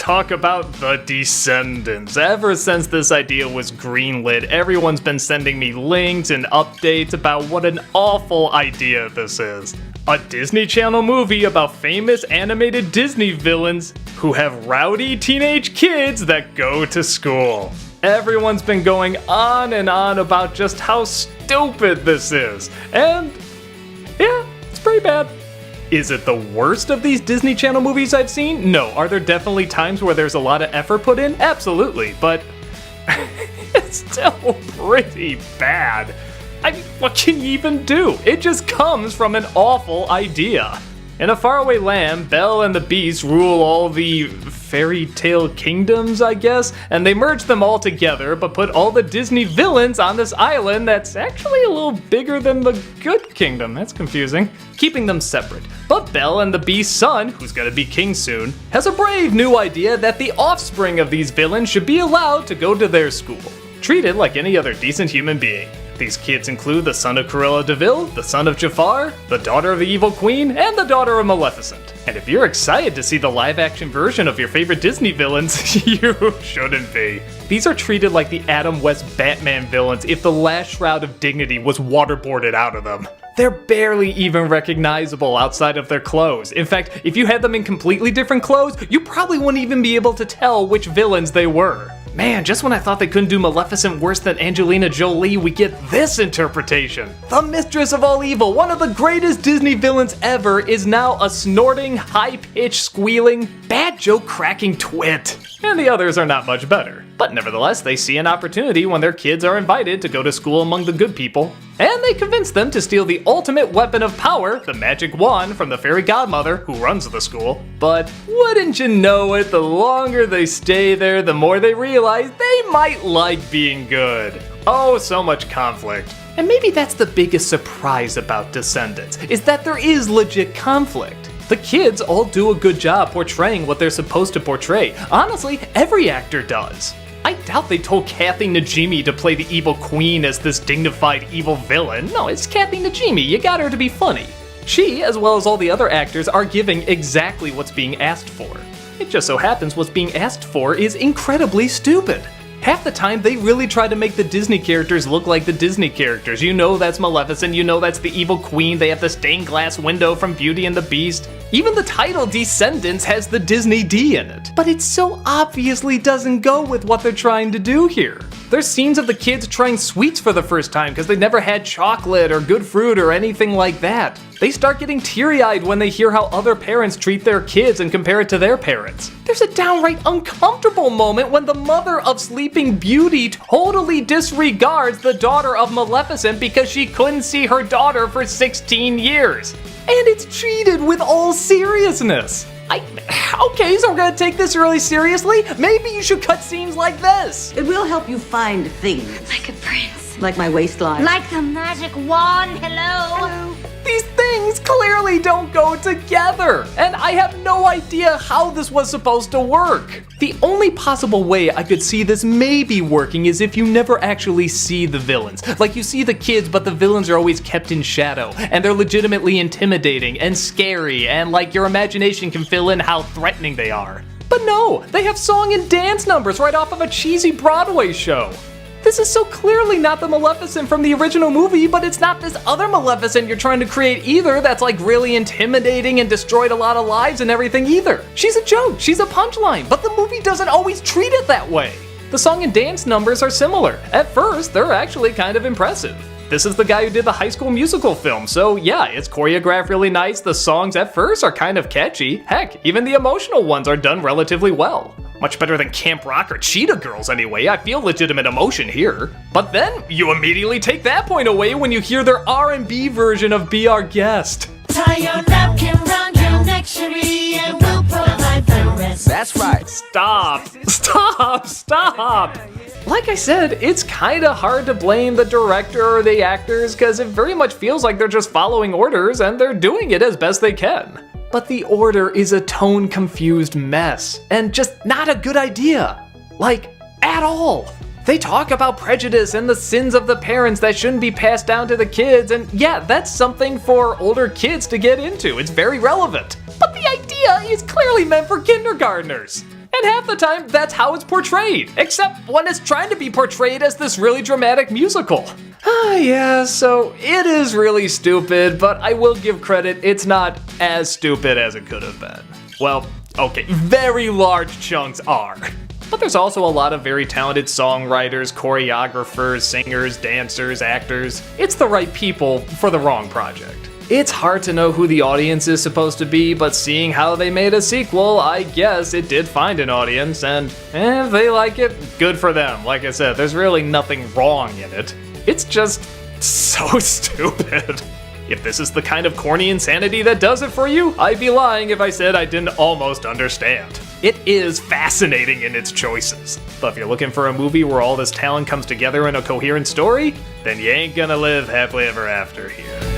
talk about the Descendants. Ever since this idea was greenlit, everyone's been sending me links and updates about what an awful idea this is. A Disney Channel movie about famous animated Disney villains who have rowdy teenage kids that go to school. Everyone's been going on and on about just how stupid this is, and yeah, it's pretty bad. Is it the worst of these Disney Channel movies I've seen? No. Are there definitely times where there's a lot of effort put in? Absolutely, but it's still pretty bad. I mean, what can you even do? It just comes from an awful idea. In a faraway land, Belle and the Beast rule all the fairy tale kingdoms, I guess, and they merge them all together, but put all the Disney villains on this island that's actually a little bigger than the Good Kingdom. That's confusing. Keeping them separate. But Belle and the Beast's son, who's gonna be king soon, has a brave new idea that the offspring of these villains should be allowed to go to their school, treated like any other decent human being. These kids include the son of Cruella De Vil, the son of Jafar, the daughter of the evil queen, and the daughter of Maleficent. And if you're excited to see the live-action version of your favorite Disney villains, you shouldn't be. These are treated like the Adam West Batman villains if the last shroud of dignity was waterboarded out of them. They're barely even recognizable outside of their clothes. In fact, if you had them in completely different clothes, you probably wouldn't even be able to tell which villains they were. Man, just when I thought they couldn't do Maleficent worse than Angelina Jolie, we get this interpretation. The Mistress of All Evil, one of the greatest Disney villains ever, is now a snorting, high-pitched, squealing, bad joke-cracking twit. And the others are not much better. But nevertheless, they see an opportunity when their kids are invited to go to school among the good people, and they convince them to steal the ultimate weapon of power, the magic wand, from the Fairy Godmother, who runs the school. But wouldn't you know it, the longer they stay there, the more they realize they might like being good. Oh, so much conflict. And maybe that's the biggest surprise about Descendants, is that there is legit conflict. The kids all do a good job portraying what they're supposed to portray. Honestly, every actor does. I doubt they told Kathy Najimy to play the evil queen as this dignified evil villain. No, it's Kathy Najimy, you got her to be funny. She, as well as all the other actors, are giving exactly what's being asked for. It just so happens what's being asked for is incredibly stupid. Half the time, they really try to make the Disney characters look like the Disney characters. You know that's Maleficent, you know that's the evil queen, they have the stained glass window from Beauty and the Beast. Even the title Descendants has the Disney D in it. But it so obviously doesn't go with what they're trying to do here. There's scenes of the kids trying sweets for the first time because they never had chocolate or good fruit or anything like that. They start getting teary-eyed when they hear how other parents treat their kids and compare it to their parents. There's a downright uncomfortable moment when the mother of Sleeping Beauty totally disregards the daughter of Maleficent because she couldn't see her daughter for 16 years. And it's treated with all seriousness. Okay, so we're gonna take this really seriously? Maybe you should cut scenes like this. It will help you find things. Like a prince. Like my waistline. Like the magic wand. Hello. These things clearly don't go together, and I have no idea how this was supposed to work. The only possible way I could see this maybe working is if you never actually see the villains. Like you see the kids, but the villains are always kept in shadow, and they're legitimately intimidating and scary, and like your imagination can fill in how threatening they are. But no, they have song and dance numbers right off of a cheesy Broadway show. This is so clearly not the Maleficent from the original movie, but it's not this other Maleficent you're trying to create either that's like really intimidating and destroyed a lot of lives and everything either. She's a joke, she's a punchline, but the movie doesn't always treat it that way. The song and dance numbers are similar. At first, they're actually kind of impressive. This is the guy who did the High School Musical film, so yeah, it's choreographed really nice, the songs at first are kind of catchy. Heck, even the emotional ones are done relatively well. Much better than Camp Rock or Cheetah Girls anyway, I feel legitimate emotion here. But then, you immediately take that point away when you hear their R&B version of Be Our Guest. Tie your napkin round your neck, cherie, and we'll provide the rest. That's right. Stop! Like I said, it's kinda hard to blame the director or the actors because it very much feels like they're just following orders and they're doing it as best they can. But the order is a tone-confused mess, and just not a good idea. Like, at all. They talk about prejudice and the sins of the parents that shouldn't be passed down to the kids, and yeah, that's something for older kids to get into. It's very relevant. But the idea is clearly meant for kindergartners. And half the time, that's how it's portrayed, except when it's trying to be portrayed as this really dramatic musical. Yeah, so it is really stupid, but I will give credit, it's not as stupid as it could have been. Well, okay, very large chunks are. But there's also a lot of very talented songwriters, choreographers, singers, dancers, actors. It's the right people for the wrong project. It's hard to know who the audience is supposed to be, but seeing how they made a sequel, I guess it did find an audience, and if they like it, good for them. Like I said, there's really nothing wrong in it. It's just so stupid. If this is the kind of corny insanity that does it for you, I'd be lying if I said I didn't almost understand. It is fascinating in its choices. But if you're looking for a movie where all this talent comes together in a coherent story, then you ain't gonna live happily ever after here.